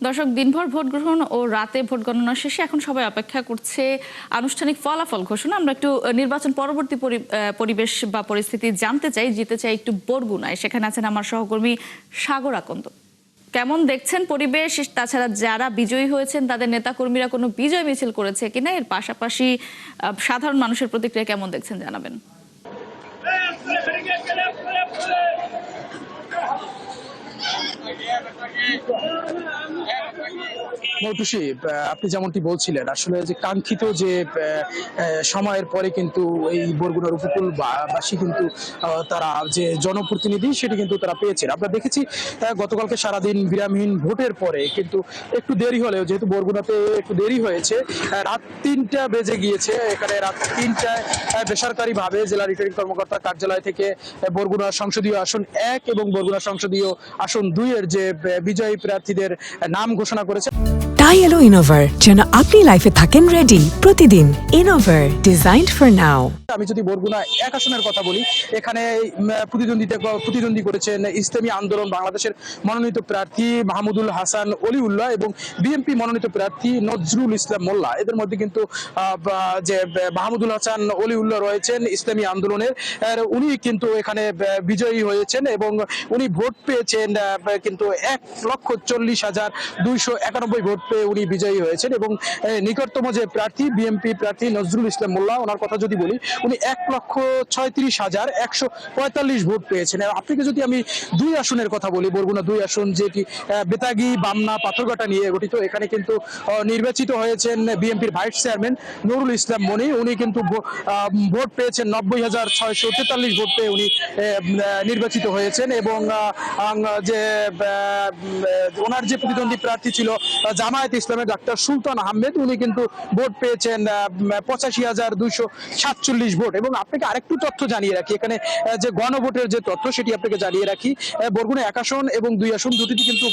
দর্শক, দিনভর ভোট গ্রহণ ও রাতে ভোট গণনা শেষে এখন সবাই অপেক্ষা করছে আনুষ্ঠানিক ফলাফল ঘোষণা। আমরা একটু নির্বাচন পরবর্তী পরিবেশ বা পরিস্থিতি জানতে চাই, যেতে চাই একটু বরগুনায়। সেখানে আছেন আমার সহকর্মী সাগর আকন্দ। কেমন দেখছেন পরিবেশ? তাছাড়া যারা বিজয়ী হয়েছেন তাদের নেতাকর্মীরা কোনো বিজয় মিছিল করেছে কিনা, এর পাশাপাশি সাধারণ মানুষের প্রতিক্রিয়া কেমন দেখছেন জানাবেন। মৌটুসী, আপনি যেমনটি বলছিলেন, আসলে যে কাঙ্ক্ষিত যে সময়ের পরে কিন্তু এই বরগুনার উপকূলবাসী কিন্তু তারা যে জনপ্রতিনিধি সেটি কিন্তু তারা পেয়েছেন। আমরা দেখেছি গতকালকে সারাদিন বিরামহীন ভোটের পরে কিন্তু একটু দেরি হলেও, যেহেতু বরগুনাতে একটু দেরি হয়েছে, রাত ৩টা বেজে গিয়েছে। এখানে রাত ৩টায় বেসরকারিভাবে জেলা রিটার্নিং কর্মকর্তা কার্যালয় থেকে বরগুনা সংসদীয় আসন ১ এবং বরগুনা সংসদীয় আসন ২ এর যে বিজয়ী প্রার্থীদের নাম ঘোষণা করেছে। তাই এলো ইনোভার, যেন আপনি লাইফে থাকেন রেডি প্রতিদিন। Innova, designed for now. আমি যদি বরগুনা ১ আসনের কথা বলি, এখানে প্রতিদ্বন্দ্বী করেছেন ইসলামী আন্দোলন বাংলাদেশের মনোনীত প্রার্থী মাহমুদুল হাসান অলিউল্লাহ এবং বিএনপি মনোনীত প্রার্থী নজরুল ইসলাম মোল্লা। এদের মধ্যে কিন্তু যে মাহমুদুল হাসান অলিউল্লাহ রয়েছেন ইসলামী আন্দোলনের, উনি কিন্তু এখানে বিজয়ী হয়েছেন এবং উনি ভোট পেয়েছেন কিন্তু ১,৪০,২৯১ ভোট পেয়ে উনি বিজয়ী হয়েছেন। এবং নিকটতম যে প্রার্থী বিএনপি প্রার্থী নজরুল ইসলাম মোল্লা, ওনার কথা যদি বলি, উনি ১,৩৬,১৪৫ ভোট পেয়েছেন। আপনাকে যদি আমি ২ আসনের কথা বলি, বরগুনা ২ আসন যেটি বেতাগী, বামনা, পাথরঘাটা নিয়ে গঠিত, এখানে কিন্তু নির্বাচিত হয়েছেন বিএনপির ভাইস চেয়ারম্যান নুরুল ইসলাম মনি। উনি কিন্তু ভোট পেয়েছেন ৯০,৬৪৩ ভোট পেয়ে উনি নির্বাচিত হয়েছেন। এবং যে ওনার যে প্রতিদ্বন্দ্বী প্রার্থী ছিল জামায়াত ইসলামের ডাক্তার সুলতান আহমেদ, উনি কিন্তু ভোট পেয়েছেন ৮৫,২৪৭ ভোট। এবং আপনাকে আরেকটু তথ্য জানিয়ে রাখি, এখানে যে গণভোটের যে তথ্য সেটি আপনাকে জানিয়ে রাখি। বরগুনা ১ আসন এবং ২ আসন দুটিতে কিন্তু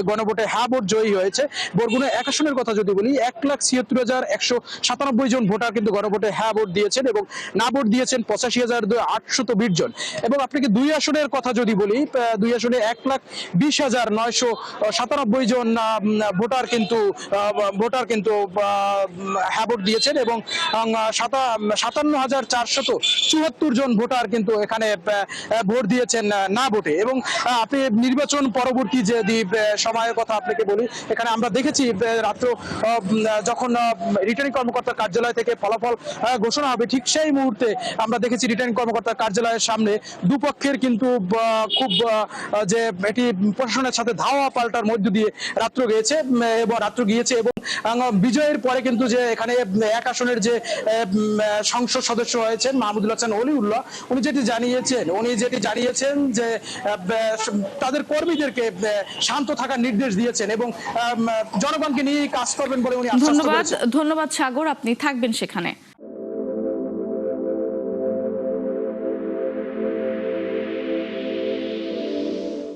গণভোটে হ্যাঁ ভোট জয়ী হয়েছে। বরগুনা ১ আসনের কথা যদি বলি, ১,৭৬,১৯৭ জন ভোটার কিন্তু গণভোটে হ্যাঁ ভোট দিয়েছেন এবং না ভোট দিয়েছেন ৮৫,৮২০ জন। এবং আপনাকে ২ আসনের কথা যদি বলি, ২ আসনে ১,২০,৯৯৭ জন ভোটার কিন্তু হ্যাঁ ভোট দিয়েছেন এবং ৫৭,৪৭৪ জন ভোটার কিন্তু এখানে ভোট দিয়েছেন না ভোটে। এবং আপনি নির্বাচন পরবর্তী যে সময়ের কথা আপনাকে বলি, এখানে আমরা দেখেছি রাত্র যখন রিটার্নিং কর্মকর্তার কার্যালয় থেকে ফলাফল ঘোষণা হবে, ঠিক সেই মুহূর্তে আমরা দেখেছি রিটার্নিং কর্মকর্তার কার্যালয়ের সামনে দুপক্ষের কিন্তু খুব যে এটি প্রশাসনের সাথে ধাওয়া পাল্টার মধ্য দিয়ে রাত্র গিয়েছে। এবং বিজয়ের পরে কিন্তু যে এখানে ১ আসনের যে সংসদ সদস্য হয়েছেন মাহমুদুল হাসান অলিউল্লাহ, উনি যেটি জানিয়েছেন যে তাদের কর্মীদেরকে শান্ত থাকার নির্দেশ দিয়েছেন এবং জনগণকে নিয়ে কাজ করবেন বলে উনি আশ্বাস করেছেন। ধন্যবাদ সাগর, আপনি থাকবেন সেখানে।